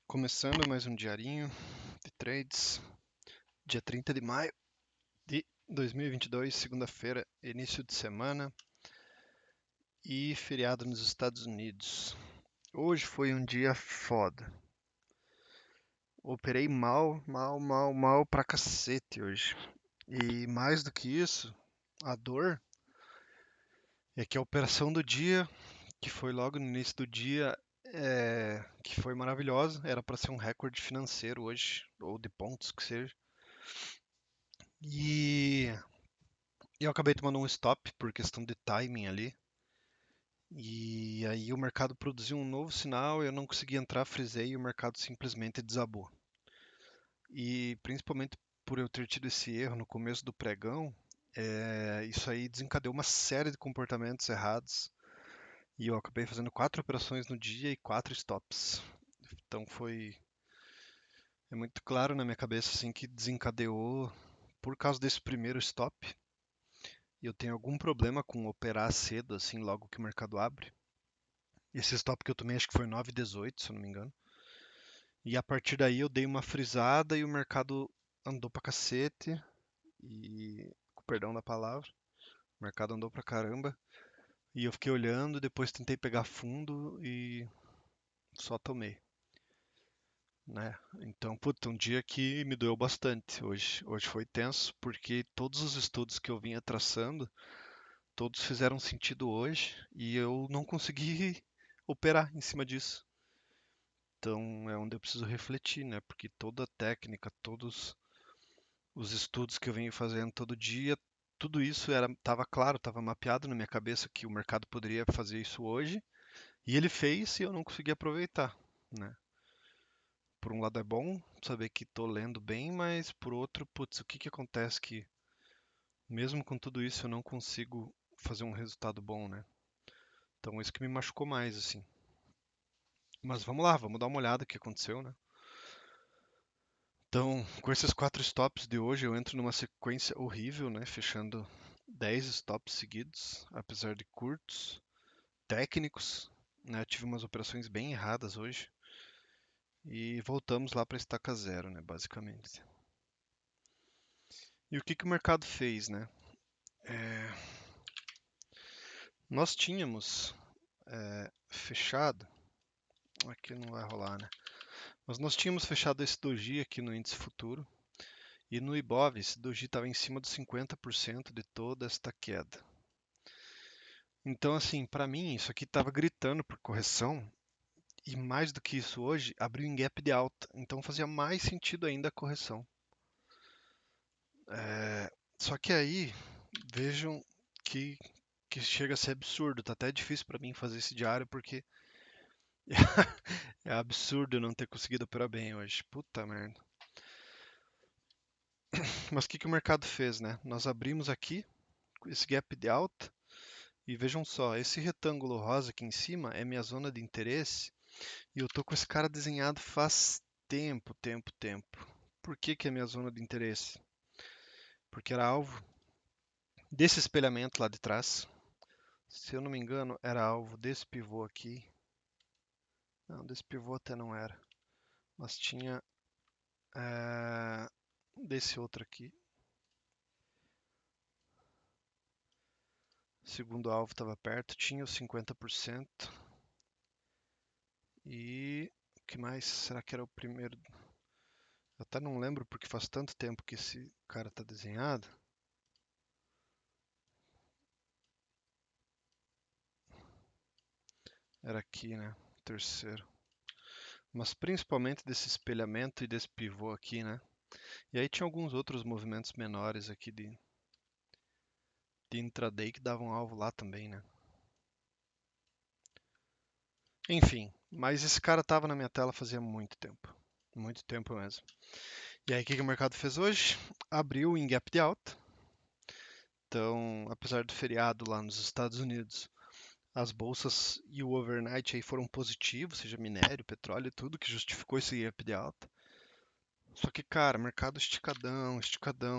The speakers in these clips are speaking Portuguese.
Começando mais um diarinho de trades, dia 30 de maio de 2022, segunda-feira, início de semana e feriado nos Estados Unidos. Hoje foi um dia foda. Operei mal pra cacete hoje. E mais do que isso, a dor é que a operação do dia, que foi logo no início do dia, que foi maravilhosa, era para ser um recorde financeiro hoje, ou de pontos que seja. E eu acabei tomando um stop por questão de timing ali. E aí o mercado produziu um novo sinal, eu não consegui entrar, frisei e o mercado simplesmente desabou. E principalmente por eu ter tido esse erro no começo do pregão, isso aí desencadeou uma série de comportamentos errados. E eu acabei fazendo 4 operações no dia e 4 stops. Então é muito claro na minha cabeça assim que desencadeou por causa desse primeiro stop. E eu tenho algum problema com operar cedo, assim, logo que o mercado abre. Esse stop que eu tomei acho que foi 9,18, se eu não me engano. E a partir daí eu dei uma frisada e o mercado andou pra cacete. E, com perdão da palavra, o mercado andou pra caramba. E eu fiquei olhando, depois tentei pegar fundo e só tomei, né? Então, puta, um dia que me doeu bastante hoje. Hoje foi tenso, porque todos os estudos que eu vinha traçando, todos fizeram sentido hoje e eu não consegui operar em cima disso. Então é onde eu preciso refletir, né? Porque toda a técnica, todos os estudos que eu venho fazendo todo dia, tudo isso estava claro, estava mapeado na minha cabeça que o mercado poderia fazer isso hoje, e ele fez e eu não consegui aproveitar, né? Por um lado é bom saber que estou lendo bem, mas por outro, putz, o que que acontece que mesmo com tudo isso eu não consigo fazer um resultado bom, né? Então isso que me machucou mais, assim. Mas vamos lá, vamos dar uma olhada no que aconteceu, né? Então, com esses 4 stops de hoje, eu entro numa sequência horrível, né? Fechando 10 stops seguidos, apesar de curtos, técnicos, né? Tive umas operações bem erradas hoje e voltamos lá para estaca zero, né? Basicamente. E o que que o mercado fez, né? É, nós tínhamos fechado, aqui não vai rolar, né? Mas nós tínhamos fechado esse doji aqui no índice futuro e no Ibov esse doji estava em cima dos 50% de toda esta queda. Então, assim, para mim, isso aqui estava gritando por correção, e mais do que isso hoje, abriu em gap de alta. Então fazia mais sentido ainda a correção. Só que aí, vejam que, que chega a ser absurdo. Tá até difícil para mim fazer esse diário, porque é absurdo eu não ter conseguido operar bem hoje. Puta merda. Mas o que, que o mercado fez, né? Nós abrimos aqui, esse gap de alta, e vejam só, esse retângulo rosa aqui em cima é minha zona de interesse. E eu tô com esse cara desenhado faz tempo. Por que que é minha zona de interesse? Porque era alvo desse espelhamento lá de trás. Se eu não me engano, era alvo desse pivô aqui. Não, desse pivô até não era. Mas tinha desse outro aqui. O segundo alvo estava perto, tinha os 50%. E o que mais? Será que era o primeiro? Eu até não lembro porque faz tanto tempo que esse cara tá desenhado. Era aqui, né? O terceiro. Mas principalmente desse espelhamento e desse pivô aqui, né? E aí tinha alguns outros movimentos menores aqui de intraday que davam alvo lá também, né? Enfim, mas esse cara tava na minha tela fazia muito tempo mesmo. E aí o que que o mercado fez hoje? Abriu em gap de alta. Então, apesar do feriado lá nos Estados Unidos, as bolsas e o overnight aí foram positivos, seja minério, petróleo, tudo que justificou esse gap de alta. Só que, cara, mercado esticadão,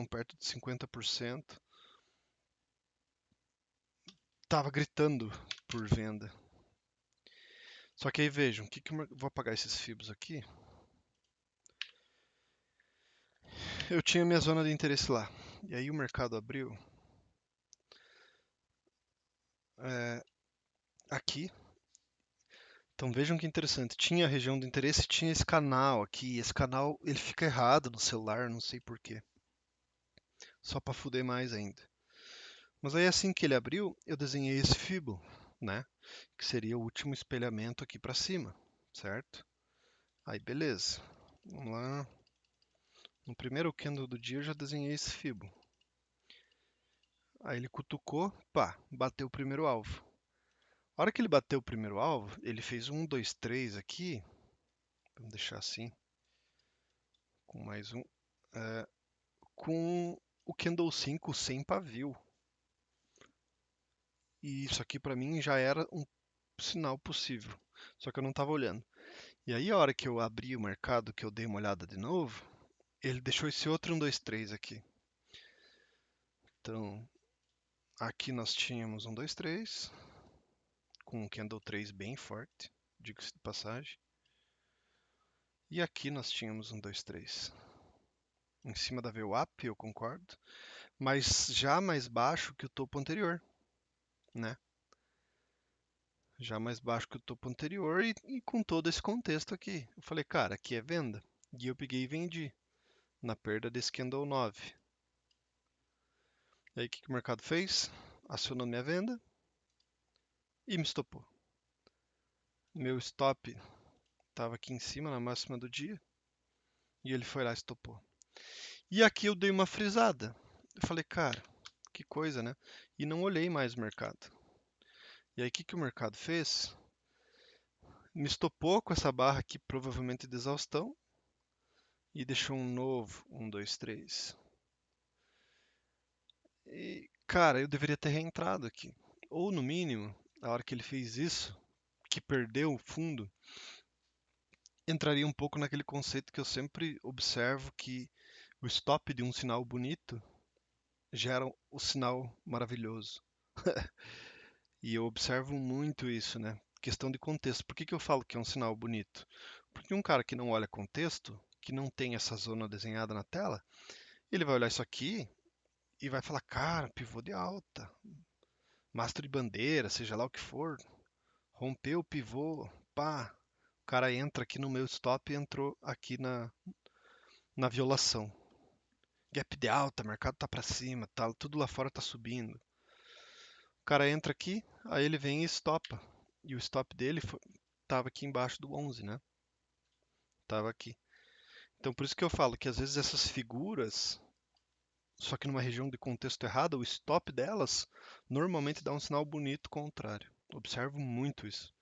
perto de 50%, tava gritando por venda. Só que aí vejam, vou apagar esses fibos aqui. eu tinha minha zona de interesse lá. E aí o mercado abriu aqui. Então vejam que interessante. Tinha a região do interesse, tinha esse canal aqui. Esse canal ele fica errado no celular, não sei por quê. Só para fuder mais ainda. Mas aí assim que ele abriu, eu desenhei esse fibo, né? Que seria o último espelhamento aqui para cima, certo? Aí beleza. Vamos lá. No primeiro candle do dia eu já desenhei esse fibo. Aí ele cutucou, pá, bateu o primeiro alvo. A hora que ele bateu o primeiro alvo, ele fez um, dois, três aqui. Vamos deixar assim, com mais um. é, com o candle 5 sem pavio. E isso aqui para mim já era um sinal possível. Só que eu não estava olhando. E aí a hora que eu abri o mercado, que eu dei uma olhada de novo, ele deixou esse outro um, dois, três aqui. Então, aqui nós tínhamos um, dois, três, com um candle 3 bem forte, diga-se de passagem. E aqui nós tínhamos um, dois, três. Em cima da VWAP, eu concordo, mas já mais baixo que o topo anterior, né? Já mais baixo que o topo anterior e com todo esse contexto aqui. Eu falei, cara, aqui é venda. E eu peguei e vendi na perda desse candle 9. E aí o que, que o mercado fez? Acionou minha venda e me estopou. Meu stop estava aqui em cima, na máxima do dia, e ele foi lá e estopou. E aqui eu dei uma frisada. Eu falei, cara, que coisa, né? E não olhei mais o mercado. E aí o que, que o mercado fez? Me estopou com essa barra aqui, provavelmente de exaustão, e deixou um novo 1, 2, 3. E, cara, eu deveria ter reentrado aqui. Ou, no mínimo, a hora que ele fez isso, que perdeu o fundo, entraria um pouco naquele conceito que eu sempre observo, que o stop de um sinal bonito gera o sinal maravilhoso. E eu observo muito isso, né? Questão de contexto. Por que que eu falo que é um sinal bonito? Porque um cara que não olha contexto, que não tem essa zona desenhada na tela, ele vai olhar isso aqui e vai falar, cara, pivô de alta, mastro de bandeira, seja lá o que for, rompeu o pivô, pá, o cara entra aqui no meu stop e entrou aqui na violação. Gap de alta, mercado tá para cima, tá, tudo lá fora tá subindo. O cara entra aqui, aí ele vem e stopa. E o stop dele tava aqui embaixo do 11, né? Tava aqui. Então por isso que eu falo que às vezes essas figuras, só que numa região de contexto errado, o stop delas normalmente dá um sinal bonito contrário. Observo muito isso.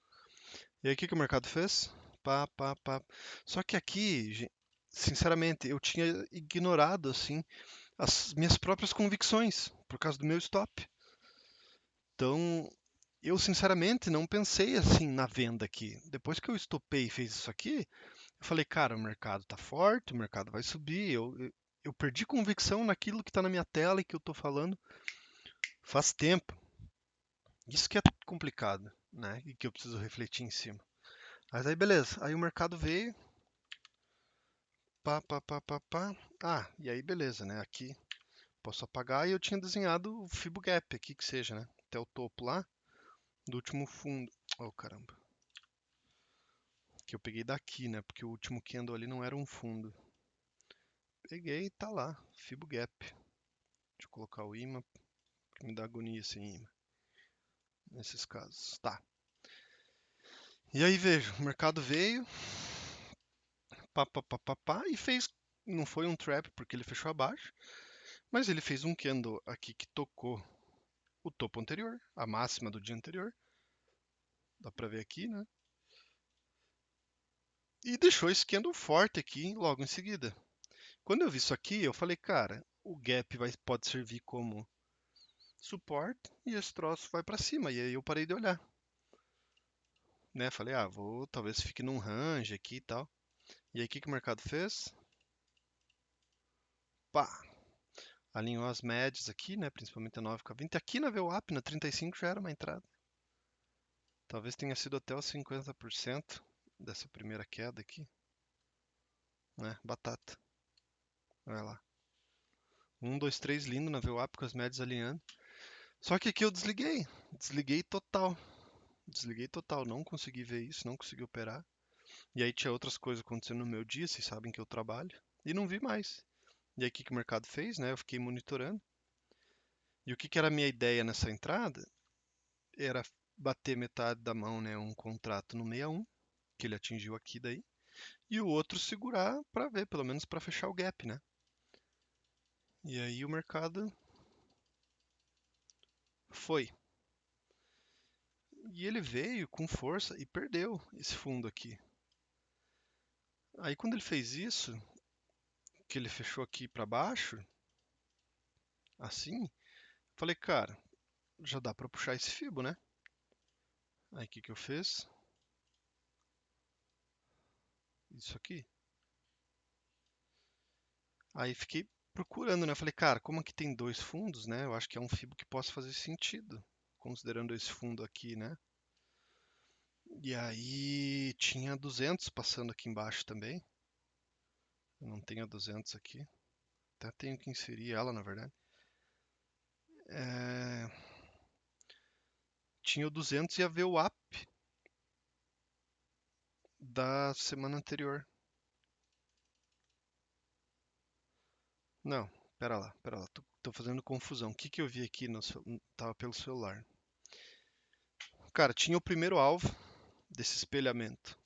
E aí o que que o mercado fez? Pá, pá, pá. Só que aqui, sinceramente, eu tinha ignorado assim as minhas próprias convicções por causa do meu stop. Então, eu sinceramente não pensei assim na venda aqui. Depois que eu estopei e fez isso aqui, eu falei, cara, o mercado tá forte, o mercado vai subir. Eu perdi convicção naquilo que está na minha tela e que eu estou falando faz tempo. Isso que é complicado, né? E que eu preciso refletir em cima. Mas aí beleza, aí o mercado veio, pá, pá, pá, pá, pá. Ah, e aí beleza, né? Aqui posso apagar e eu tinha desenhado o Fibo Gap aqui, que seja, né? Até o topo lá do último fundo. Oh, caramba. Que eu peguei daqui, né? Porque o último candle ali não era um fundo. Peguei e tá lá, Fibo Gap. Deixa eu colocar o imã, que me dá agonia sem imã. Nesses casos. Tá. E aí vejo, o mercado veio, pá, pá, pá, pá, pá, e fez. Não foi um trap porque ele fechou abaixo, mas ele fez um candle aqui que tocou o topo anterior, a máxima do dia anterior. Dá pra ver aqui, né? E deixou esse candle forte aqui logo em seguida. Quando eu vi isso aqui, eu falei, cara, o gap pode servir como suporte e esse troço vai para cima. E aí eu parei de olhar, né? Falei, ah, vou, talvez fique num range aqui e tal. E aí o que que o mercado fez? Pá, alinhou as médias aqui, né? Principalmente a 9 com a 20. Aqui na VWAP, na 35 já era uma entrada. Talvez tenha sido até os 50% dessa primeira queda aqui, né? Batata. Olha lá. Um, dois, três, lindo na VWAP com as médias alinhando. Só que aqui eu desliguei. Desliguei total. Desliguei total. Não consegui ver isso, não consegui operar. E aí tinha outras coisas acontecendo no meu dia, vocês sabem que eu trabalho. E não vi mais. E aí o que que o mercado fez, né? Eu fiquei monitorando. E o que que era a minha ideia nessa entrada? Era bater metade da mão, né? Um contrato no 61, que ele atingiu aqui daí. E o outro segurar para ver, pelo menos para fechar o gap, né? E aí o mercado foi. E ele veio com força e perdeu esse fundo aqui. Aí quando ele fez isso, que ele fechou aqui para baixo, assim, falei, cara, já dá para puxar esse fibo, né? Aí o que que eu fiz? Isso aqui. Aí fiquei procurando, né? Falei, cara, como aqui tem dois fundos, né? Eu acho que é um fibo que possa fazer sentido, considerando esse fundo aqui, né? E aí tinha 200 passando aqui embaixo também. Eu não tenho a 200 aqui. Até tenho que inserir ela, na verdade. É, tinha o 200 e a VWAP da semana anterior. Não, pera lá. Tô fazendo confusão. O que que eu vi aqui no tava pelo celular. Cara, tinha o primeiro alvo desse espelhamento.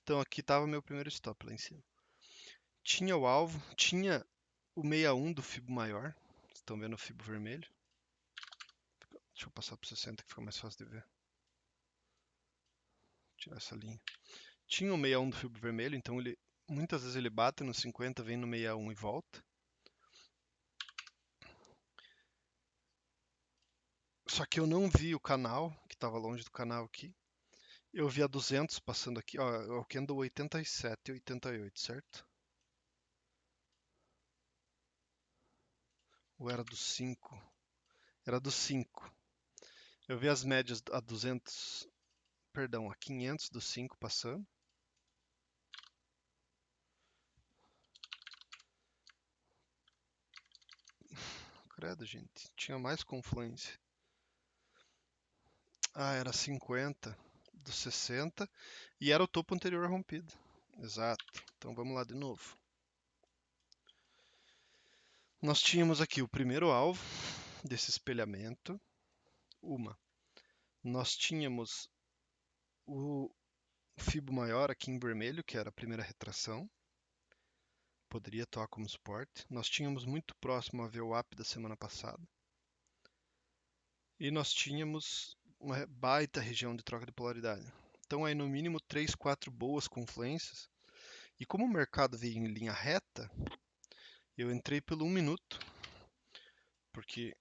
Então aqui tava meu primeiro stop lá em cima. Tinha o alvo, tinha o 61 do fibo maior. Vocês estão vendo o fibo vermelho? Deixa eu passar para 60 que fica mais fácil de ver. Tirar essa linha. Tinha o 61 do fibo vermelho, então ele muitas vezes ele bate no 50, vem no 61 e volta. Só que eu não vi o canal, que estava longe do canal aqui. Eu vi a 200 passando aqui, ó, é o candle 87 e 88, certo? Ou era do 5? Era do 5. Eu vi as médias a 200, perdão, a 500 do 5 passando. Credo, gente, tinha mais confluência. Ah, era 50 do 60 e era o topo anterior rompido. Exato. Então vamos lá de novo. Nós tínhamos aqui o primeiro alvo desse espelhamento, uma. Nós tínhamos o fibo maior aqui em vermelho, que era a primeira retração, poderia atuar como suporte. Nós tínhamos muito próximo a VWAP da semana passada. E nós tínhamos uma baita região de troca de polaridade. Então aí no mínimo 3, 4 boas confluências. E como o mercado veio em linha reta, eu entrei pelo 1 minuto, porque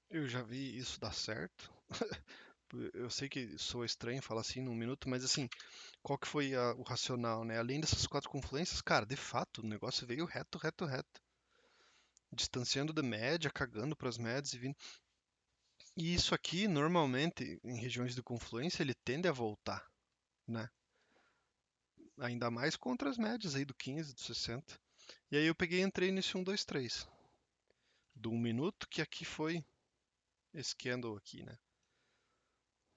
eu já vi isso dar certo. Eu sei que sou estranho falar assim num minuto, mas assim, qual que foi o racional, né? Além dessas quatro confluências, cara, de fato, o negócio veio reto, reto, reto. Distanciando da média, cagando para as médias e vindo. E isso aqui, normalmente, em regiões de confluência, ele tende a voltar, né? Ainda mais contra as médias aí do 15, do 60. E aí eu peguei e entrei nesse 1, 2, 3. Do 1 minuto, que aqui foi esse candle aqui, né?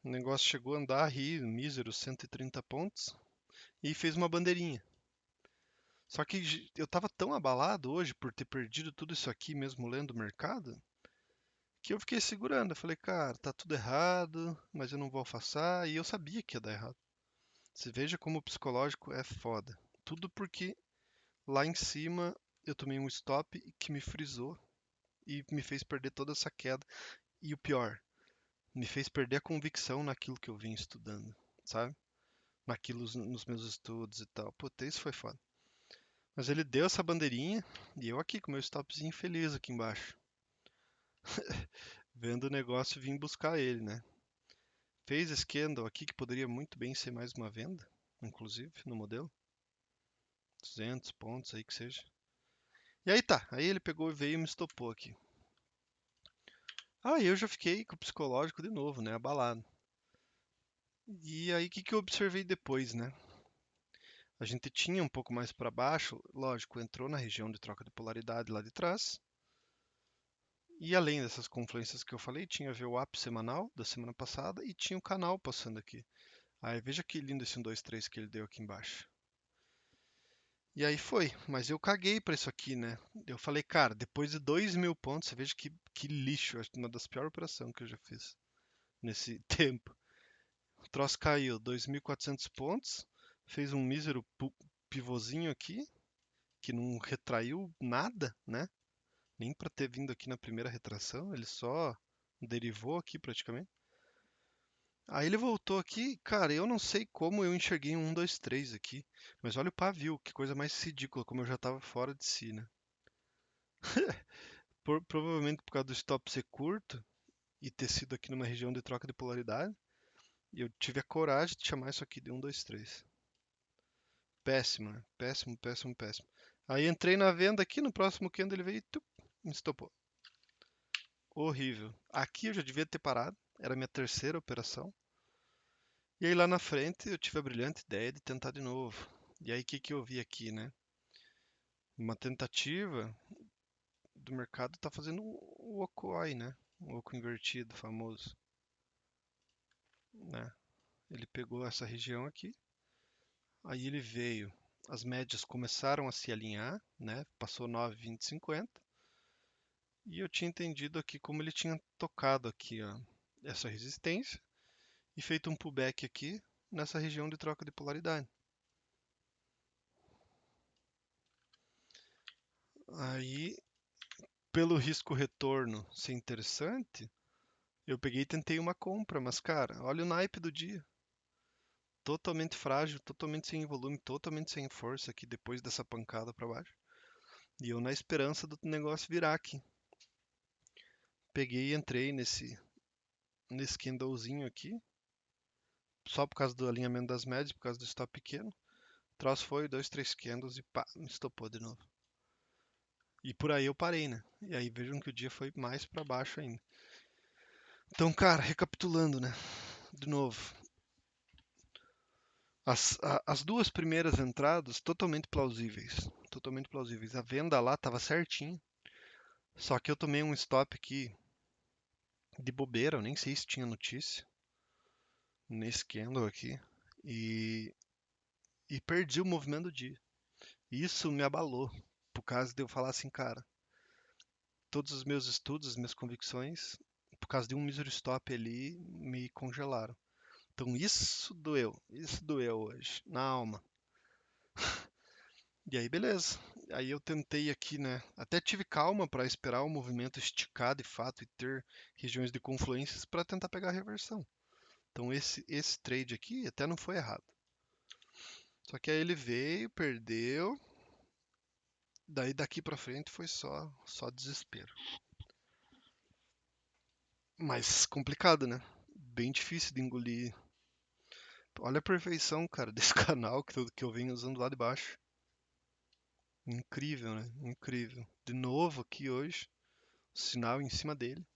O negócio chegou a andar aí, míseros 130 pontos, e fez uma bandeirinha. Só que eu tava tão abalado hoje por ter perdido tudo isso aqui, mesmo lendo o mercado, que eu fiquei segurando. Eu falei, cara, tá tudo errado, mas eu não vou alfaçar, e eu sabia que ia dar errado. Você veja como o psicológico é foda. Tudo porque lá em cima eu tomei um stop que me frisou e me fez perder toda essa queda. E o pior, me fez perder a convicção naquilo que eu vim estudando, sabe? Naquilo nos meus estudos e tal. Puta, isso foi foda. Mas ele deu essa bandeirinha e eu aqui com meu stopzinho feliz aqui embaixo. Vendo o negócio vim buscar ele, né? Fez esse candle aqui que poderia muito bem ser mais uma venda, inclusive no modelo. 200 pontos aí que seja. E aí tá, aí ele pegou e veio e me estopou aqui. Aí eu já fiquei com o psicológico de novo, né? Abalado. E aí o que que eu observei depois, né? A gente tinha um pouco mais para baixo, lógico, entrou na região de troca de polaridade lá de trás. E além dessas confluências que eu falei, tinha VWAP semanal da semana passada e tinha o canal passando aqui. Aí veja que lindo esse 1, 2, 3 que ele deu aqui embaixo. E aí foi, mas eu caguei pra isso aqui, né? Eu falei, cara, depois de 2.000 pontos, você veja que lixo, acho que uma das piores operações que eu já fiz nesse tempo. O troço caiu 2.400 pontos, fez um mísero pivôzinho aqui, que não retraiu nada, né? Nem para ter vindo aqui na primeira retração, ele só derivou aqui praticamente. Aí ele voltou aqui, cara, eu não sei como eu enxerguei um 1, 2, 3 aqui, mas olha o pavio, que coisa mais ridícula, como eu já tava fora de si, né? Provavelmente por causa do stop ser curto e ter sido aqui numa região de troca de polaridade, eu tive a coragem de chamar isso aqui de 1, 2, 3. Péssimo, né? Péssimo, péssimo, péssimo. Aí entrei na venda aqui, no próximo candle ele veio e me estopou. Horrível. Aqui eu já devia ter parado, era a minha terceira operação. E aí lá na frente eu tive a brilhante ideia de tentar de novo. E aí o que que eu vi aqui, né? Uma tentativa do mercado tá fazendo o Okoi, né? O oco invertido famoso, né? Ele pegou essa região aqui, aí ele veio, as médias começaram a se alinhar, né? Passou 9, 20, 50. E eu tinha entendido aqui como ele tinha tocado aqui, ó, essa resistência e feito um pullback aqui nessa região de troca de polaridade. Aí, pelo risco retorno ser interessante, eu peguei e tentei uma compra, mas cara, olha o naipe do dia. Totalmente frágil, totalmente sem volume, totalmente sem força aqui depois dessa pancada para baixo. E eu na esperança do negócio virar aqui. Peguei e entrei nesse candlezinho aqui, só por causa do alinhamento das médias, por causa do stop pequeno. O troço foi, dois, três candles e pá, me estopou de novo. E por aí eu parei, né? E aí vejam que o dia foi mais para baixo ainda. Então, cara, recapitulando, né? De novo, as duas primeiras entradas totalmente plausíveis. Totalmente plausíveis. A venda lá tava certinho. Só que eu tomei um stop aqui de bobeira, eu nem sei se tinha notícia nesse candle aqui. E, e perdi o movimento do dia. Isso me abalou. Por causa de eu falar assim, cara, todos os meus estudos, as minhas convicções, por causa de um mísero stop ali, me congelaram. Então isso doeu hoje, na alma. E aí, beleza. Aí eu tentei aqui, né? Até tive calma para esperar o movimento esticar de fato e ter regiões de confluências para tentar pegar a reversão. Então esse trade aqui até não foi errado. Só que aí ele veio, perdeu, daí daqui para frente foi só desespero. Mas complicado, né? Bem difícil de engolir. Olha a perfeição, cara, desse canal que eu venho usando lá de baixo. Incrível, né? Incrível. De novo aqui hoje, sinal em cima dele.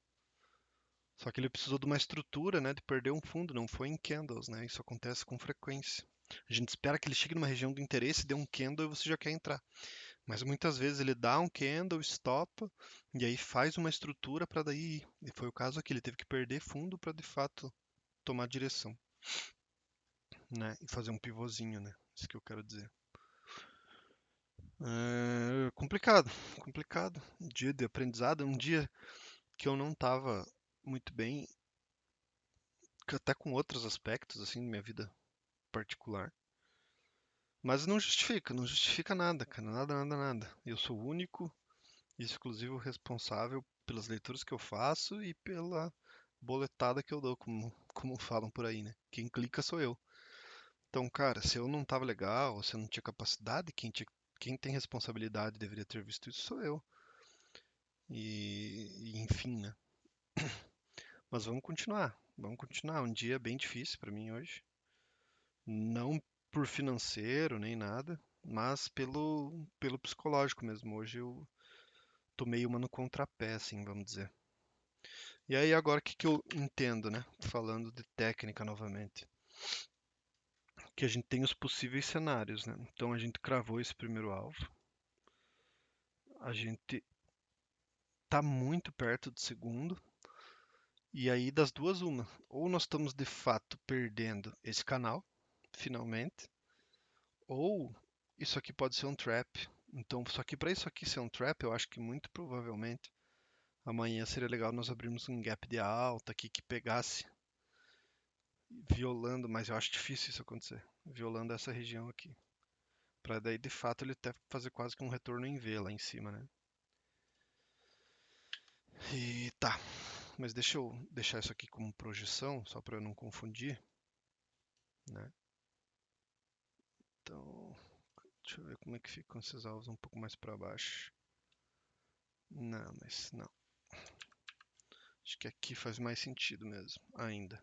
Só que ele precisou de uma estrutura, né, de perder um fundo, não foi em candles, né? Isso acontece com frequência. A gente espera que ele chegue numa região do interesse, dê um candle e você já quer entrar. Mas muitas vezes ele dá um candle, stopa e aí faz uma estrutura para daí ir. E foi o caso aqui, ele teve que perder fundo para de fato tomar direção, né? E fazer um pivôzinho, né? Isso que eu quero dizer. É complicado, complicado. Um dia de aprendizado, um dia que eu não estava muito bem, até com outros aspectos assim da minha vida particular. Mas não justifica, não justifica nada, cara, nada, nada, nada. Eu sou o único e exclusivo responsável pelas leituras que eu faço e pela boletada que eu dou, como falam por aí, né? Quem clica sou eu. Então, cara, se eu não tava legal, se eu não tinha capacidade, quem tem responsabilidade deveria ter visto isso sou eu. E enfim, né? Mas vamos continuar. Vamos continuar. Um dia bem difícil para mim hoje. Não por financeiro nem nada, mas pelo psicológico mesmo. Hoje eu tomei uma no contrapé, assim, vamos dizer. E aí agora o que que eu entendo, né? Falando de técnica novamente. Que a gente tem os possíveis cenários, né? Então a gente cravou esse primeiro alvo. A gente tá muito perto do segundo, e aí das duas uma. Ou nós estamos de fato perdendo esse canal, finalmente, ou isso aqui pode ser um trap. Então, só que para isso aqui ser um trap, eu acho que muito provavelmente amanhã seria legal nós abrirmos um gap de alta aqui que pegasse violando, mas eu acho difícil isso acontecer, violando essa região aqui. Para daí de fato ele até fazer quase que um retorno em V lá em cima, né? E tá, mas deixa eu deixar isso aqui como projeção, só para eu não confundir, né? Então, deixa eu ver como é que ficam esses alvos um pouco mais para baixo. Não, mas não. Acho que aqui faz mais sentido mesmo, ainda.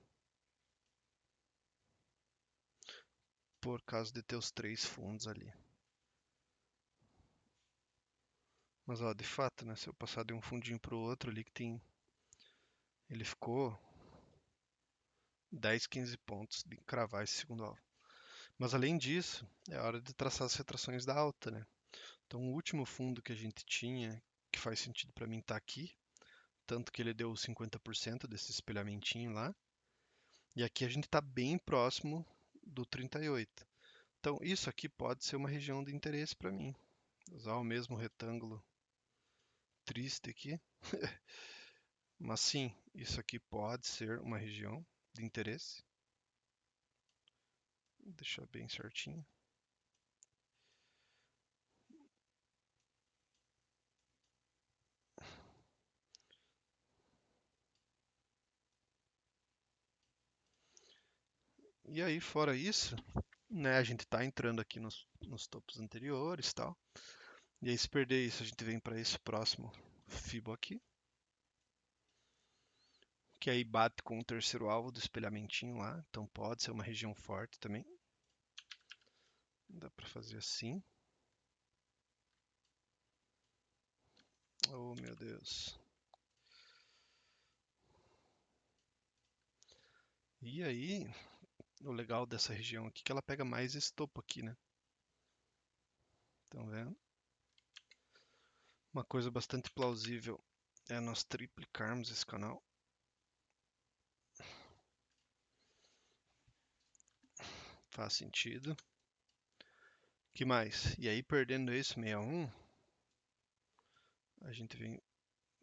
Por causa de ter os três fundos ali. Mas ó, de fato, né? Se eu passar de um fundinho pro outro ali que tem. Ele ficou 10, 15 pontos de cravar esse segundo alvo. Mas além disso, é hora de traçar as retrações da alta, né? Então o último fundo que a gente tinha, que faz sentido para mim, tá aqui. Tanto que ele deu 50% desse espelhamentinho lá. E aqui a gente está bem próximo do 38. Então isso aqui pode ser uma região de interesse para mim. Usar o mesmo retângulo triste aqui. Mas sim, isso aqui pode ser uma região de interesse. Vou deixar bem certinho. E aí, fora isso, né, a gente está entrando aqui nos topos anteriores e tal. E aí, se perder isso, a gente vem para esse próximo Fibo aqui, que aí bate com o terceiro alvo do espelhamentinho lá. Então pode ser uma região forte também. Dá para fazer assim. Oh, meu Deus. E aí, o legal dessa região aqui é que ela pega mais esse topo aqui, né? Estão vendo? Uma coisa bastante plausível é nós triplicarmos esse canal. Faz sentido. Que mais? E aí, perdendo esse 61, a gente vem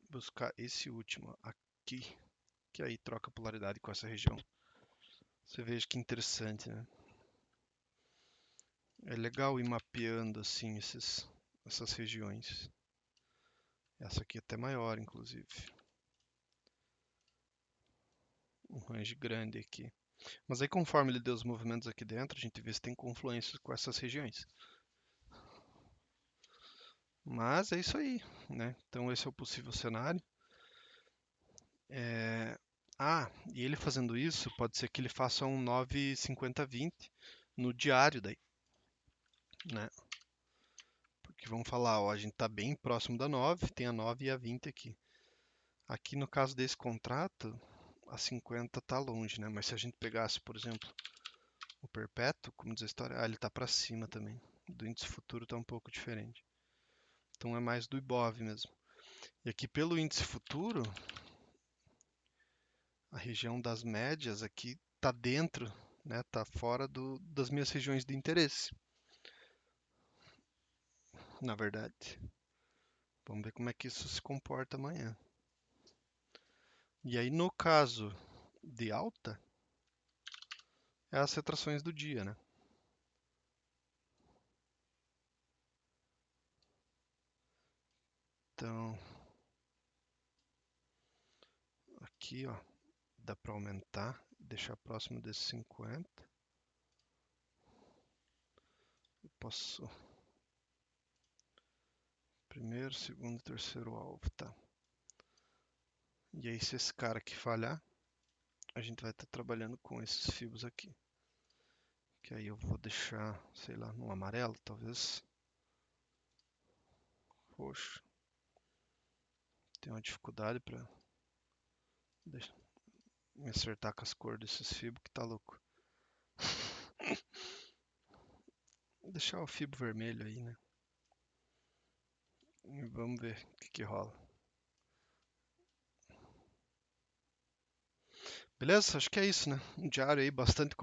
buscar esse último aqui, que aí troca polaridade com essa região. Você veja que interessante, né? É legal ir mapeando assim essas regiões. Essa aqui é até maior, inclusive. Um range grande aqui. Mas aí, conforme ele deu os movimentos aqui dentro, a gente vê se tem confluência com essas regiões. Mas é isso aí, né? Então esse é o possível cenário. E ele fazendo isso, pode ser que ele faça um 9,50-20 no diário daí, né? Porque vamos falar, ó, a gente está bem próximo da 9, tem a 9 e a 20 aqui. Aqui no caso desse contrato, a 50 está longe, né? Mas se a gente pegasse, por exemplo, o perpétuo, como diz a história, ele está para cima também. Do índice futuro está um pouco diferente. Então é mais do Ibov mesmo. E aqui pelo índice futuro, a região das médias aqui está dentro, né? Está fora das minhas regiões de interesse, na verdade. Vamos ver como é que isso se comporta amanhã. E aí, no caso de alta, é as retrações do dia, né? Então, aqui, ó, dá para aumentar, deixar próximo desses 50. Eu posso primeiro, segundo, terceiro alvo, tá? E aí, se esse cara aqui falhar, a gente vai estar trabalhando com esses fibos aqui. Que aí eu vou deixar, sei lá, no amarelo, talvez. Roxo. Tenho uma dificuldade para me acertar com as cores desses fibos que tá louco. Vou deixar o fibo vermelho aí, né? E vamos ver o que rola. Beleza? Acho que é isso, né? Um diário aí bastante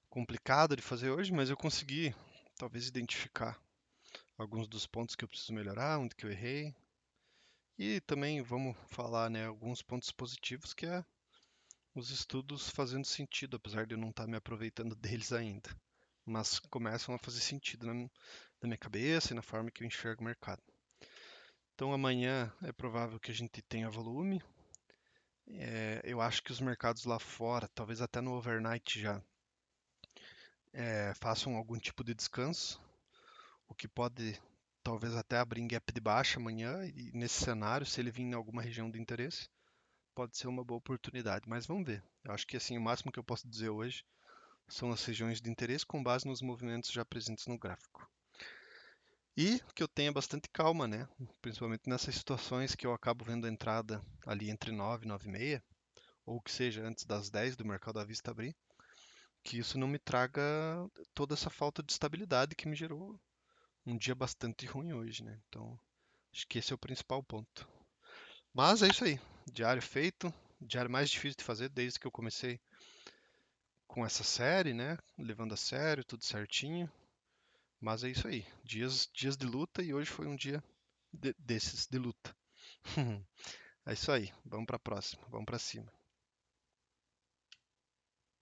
complicado de fazer hoje, mas eu consegui talvez identificar alguns dos pontos que eu preciso melhorar, onde que eu errei. E também vamos falar, né, alguns pontos positivos que é os estudos fazendo sentido, apesar de eu não estar me aproveitando deles ainda. Mas começam a fazer sentido na minha cabeça e na forma que eu enxergo o mercado. Então amanhã é provável que a gente tenha volume. Eu acho que os mercados lá fora, talvez até no overnight já, façam algum tipo de descanso, o que pode talvez até abrir em gap de baixa amanhã. E nesse cenário, se ele vir em alguma região de interesse, pode ser uma boa oportunidade. Mas vamos ver. Eu acho que assim o máximo que eu posso dizer hoje são as regiões de interesse com base nos movimentos já presentes no gráfico. E que eu tenha bastante calma, né? Principalmente nessas situações que eu acabo vendo a entrada ali entre 9 e 9 e meia, ou que seja antes das 10 do mercado à vista abrir, que isso não me traga toda essa falta de estabilidade que me gerou um dia bastante ruim hoje, né? Então, acho que esse é o principal ponto. Mas é isso aí. Diário feito, diário mais difícil de fazer desde que eu comecei com essa série, né? Levando a sério, tudo certinho. Mas é isso aí. Dias de luta e hoje foi um dia desses de luta. É isso aí. Vamos para a próxima. Vamos para cima.